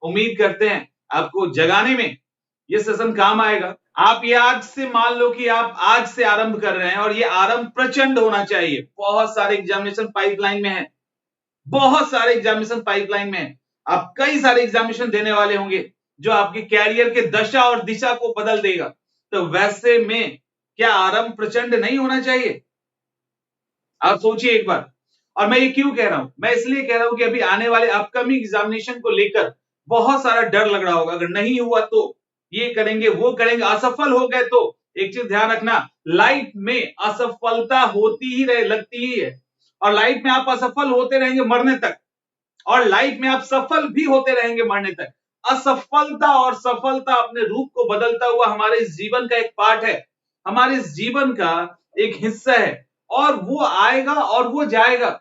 उम्मीद करते हैं आपको जगाने में ये सेशन काम आएगा। आप ये आज से मान लो कि आप आज से आरंभ कर रहे हैं और ये आरंभ प्रचंड होना चाहिए। बहुत सारे एग्जामिनेशन पाइपलाइन में है, बहुत सारे एग्जामिनेशन पाइपलाइन में है। आप कई सारे एग्जामिनेशन देने वाले होंगे जो आपके कैरियर के दशा और दिशा को बदल देगा। तो वैसे में क्या आरंभ प्रचंड नहीं होना चाहिए? आप सोचिए एक बार। और मैं ये क्यों कह रहा हूं? मैं इसलिए कह रहा हूं कि अभी आने वाले अपकमिंग एग्जामिनेशन को लेकर बहुत सारा डर लग रहा होगा। अगर नहीं हुआ तो ये करेंगे, वो करेंगे, असफल हो गए तो एक चीज ध्यान रखना, लाइफ में असफलता होती ही रहे, लगती ही है। और लाइफ में आप असफल होते रहेंगे मरने तक, और लाइफ में आप सफल भी होते रहेंगे मरने तक। असफलता और सफलता अपने रूप को बदलता हुआ हमारे इस जीवन का एक पार्ट है, हमारे इस जीवन का एक हिस्सा है, और वो आएगा और वो जाएगा।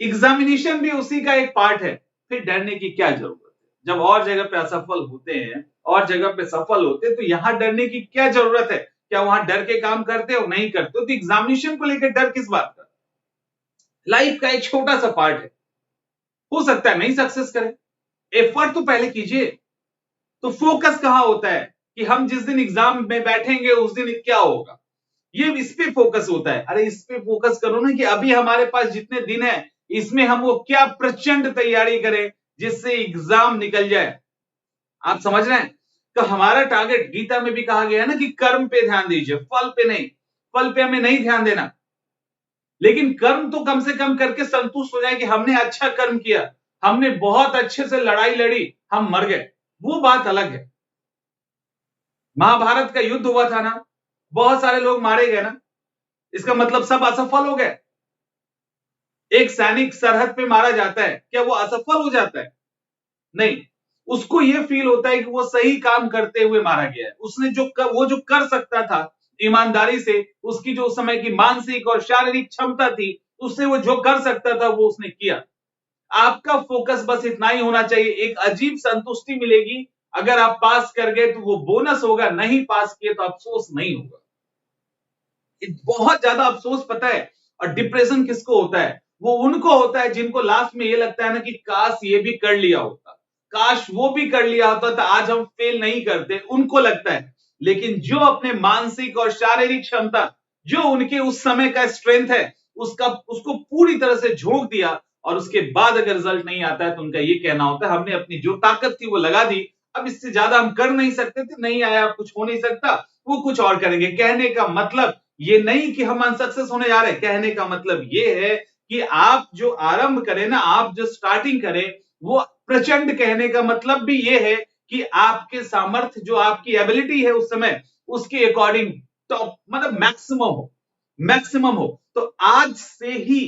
एग्जामिनेशन भी उसी का एक पार्ट है। फिर डरने की क्या जरूरत है? जब और जगह पे असफल होते हैं और जगह पे सफल होते हैं तो यहां डरने की क्या जरूरत है? क्या वहां डर के काम करते हो? नहीं करते हो तो एग्जामिनेशन को लेकर डर किस बात का? लाइफ का एक छोटा सा पार्ट है, हो सकता है नहीं सक्सेस करें, एफर्ट तो पहले कीजिए। तो फोकस कहां होता है कि हम जिस दिन एग्जाम में बैठेंगे उस दिन क्या होगा, ये इस पे फोकस होता है। अरे इस पे फोकस करो ना कि अभी हमारे पास जितने दिन है इसमें हम वो क्या प्रचंड तैयारी करें जिससे एग्जाम निकल जाए। आप समझ रहे हैं? तो हमारा टारगेट, गीता में भी कहा गया है ना कि कर्म पे ध्यान दीजिए, फल पे नहीं। फल पे हमें नहीं ध्यान देना, लेकिन कर्म तो कम से कम करके संतुष्ट हो जाए कि हमने अच्छा कर्म किया, हमने बहुत अच्छे से लड़ाई लड़ी, हम मर गए, वो बात अलग है। महाभारत का युद्ध हुआ था ना, बहुत सारे लोग मारे गए ना, इसका मतलब सब असफल हो गए? एक सैनिक सरहद पे मारा जाता है, क्या वो असफल हो जाता है? नहीं, उसको यह फील होता है कि वो सही काम करते हुए मारा गया है। उसने वो जो कर सकता था ईमानदारी से, उसकी जो उस समय की मानसिक और शारीरिक क्षमता थी, उससे वो जो कर सकता था वो उसने किया। आपका फोकस बस इतना ही होना चाहिए। एक अजीब संतुष्टि मिलेगी, अगर आप पास कर गए तो वो बोनस होगा, नहीं पास किए तो अफसोस नहीं होगा। बहुत ज्यादा अफसोस पता है और डिप्रेशन किसको होता है? वो उनको होता है जिनको लास्ट में ये लगता है ना कि काश ये भी कर लिया होता, काश वो भी कर लिया होता तो आज हम फेल नहीं करते, उनको लगता है। लेकिन जो अपने मानसिक और शारीरिक क्षमता, जो उनके उस समय का स्ट्रेंथ है, उसको पूरी तरह से झोंक दिया और उसके बाद अगर रिजल्ट नहीं आता है तो उनका ये कहना होता है हमने अपनी जो ताकत थी वो लगा दी, अब इससे ज्यादा हम कर नहीं सकते थे, नहीं आया, कुछ हो नहीं सकता, वो कुछ और करेंगे। कहने का मतलब ये नहीं कि हम अनसक्सेस होने जा रहे हैं, कहने का मतलब ये है कि आप जो आरंभ करें ना, आप जो स्टार्टिंग करें वो प्रचंड, कहने का मतलब भी ये है कि आपके सामर्थ्य, जो आपकी एबिलिटी है उस समय, उसके अकॉर्डिंग टॉप, मतलब मैक्सिमम हो। तो आज से ही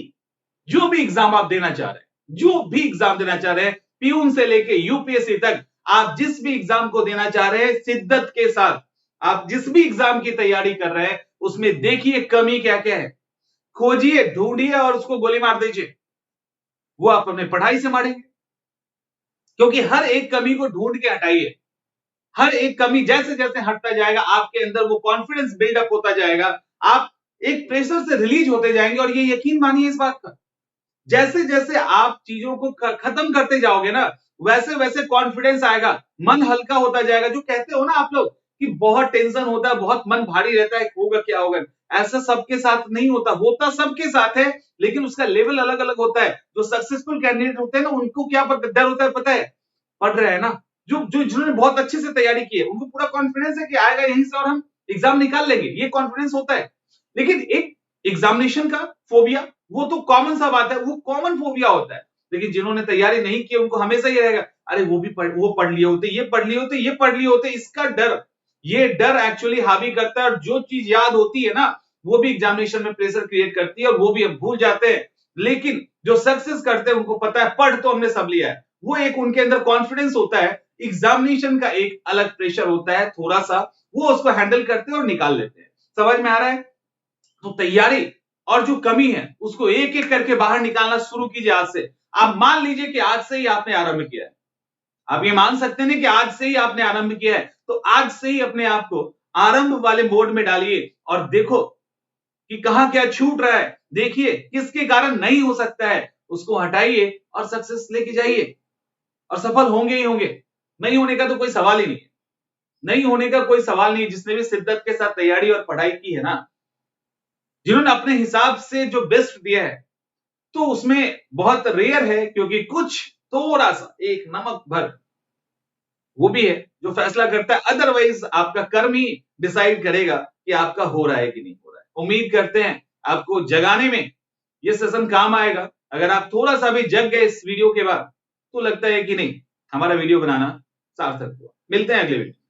जो भी एग्जाम आप देना चाह रहे हैं, जो भी एग्जाम देना चाह रहे हैं, प्यून से लेके यूपीएससी तक, आप जिस भी एग्जाम को देना चाह रहे हैं, शिद्दत के साथ आप जिस भी एग्जाम की तैयारी कर रहे हैं, उसमें देखिए कमी क्या क्या है, खोजिए, ढूंढिए और उसको गोली मार दीजिए। वो आप अपने पढ़ाई से मारेंगे, क्योंकि हर एक कमी को ढूंढ के हटाइए। हर एक कमी जैसे जैसे हटता जाएगा, आपके अंदर वो कॉन्फिडेंस बिल्डअप होता जाएगा, आप एक प्रेशर से रिलीज होते जाएंगे। और ये यकीन मानिए इस बात का, जैसे जैसे आप चीजों को खत्म करते जाओगे ना, वैसे वैसे कॉन्फिडेंस आएगा, मन हल्का होता जाएगा। जो कहते हो ना आप लोग कि बहुत टेंशन होता है, बहुत मन भारी रहता है, होगा क्या होगा, ऐसा सबके साथ नहीं होता, होता सबके साथ है, लेकिन उसका लेवल अलग अलग होता है। जो सक्सेसफुल कैंडिडेट होते हैं ना, उनको क्या डर होता है पता है? पढ़ रहे हैं ना, जो जो जिन्होंने बहुत अच्छे से तैयारी की है, उनको पूरा कॉन्फिडेंस है कि आएगा यहीं से और हम एग्जाम निकाल लेंगे, ये कॉन्फिडेंस होता है। लेकिन एक एग्जामिनेशन का फोबिया, वो तो कॉमन सा बात है, वो कॉमन फोबिया होता है। लेकिन जिन्होंने तैयारी नहीं की उनको हमेशा ये रहेगा, अरे वो पढ़ लिए होते, ये पढ़ लिए होते, ये पढ़ लिए होते, इसका डर, ये डर एक्चुअली हावी करता है। और जो चीज याद होती है ना, वो भी एग्जामिनेशन में प्रेशर क्रिएट करती है और वो भी हम भूल जाते हैं। लेकिन जो सक्सेस करते हैं उनको पता है पढ़ तो हमने सब लिया है, वो एक उनके अंदर कॉन्फिडेंस होता है। एग्जामिनेशन का एक अलग प्रेशर होता है थोड़ा सा, वो उसको हैंडल करते हैं और निकाल लेते हैं। समझ में आ रहा है? तो तैयारी और जो कमी है उसको एक एक करके बाहर निकालना शुरू कीजिए आज से। आप मान लीजिए कि आज से ही आपने आरंभ किया है, आप ये मान सकते हैं कि आज से ही आपने आरंभ किया है, तो आज से ही अपने आप को आरंभ वाले मोड में डालिए और देखो कि कहां क्या छूट रहा है, देखिए किसके कारण नहीं हो सकता है, उसको हटाइए और सक्सेस लेके जाइए। और सफल होंगे ही होंगे, नहीं होने का तो कोई सवाल ही नहीं है, नहीं होने का कोई सवाल नहीं। जिसने भी शिद्दत के साथ तैयारी और पढ़ाई की है ना, जिन्होंने अपने हिसाब से जो बेस्ट दिया है, तो उसमें बहुत रेयर है, क्योंकि कुछ थोड़ा सा एक नमक भर वो भी है जो फैसला करता है। अदरवाइज आपका कर्म ही डिसाइड करेगा कि आपका हो रहा है कि नहीं हो रहा है। उम्मीद करते हैं आपको जगाने में ये सेशन काम आएगा। अगर आप थोड़ा सा भी जग गए इस वीडियो के बाद, तो लगता है कि नहीं, हमारा वीडियो बनाना सार्थक हुआ। मिलते हैं अगले वीडियो।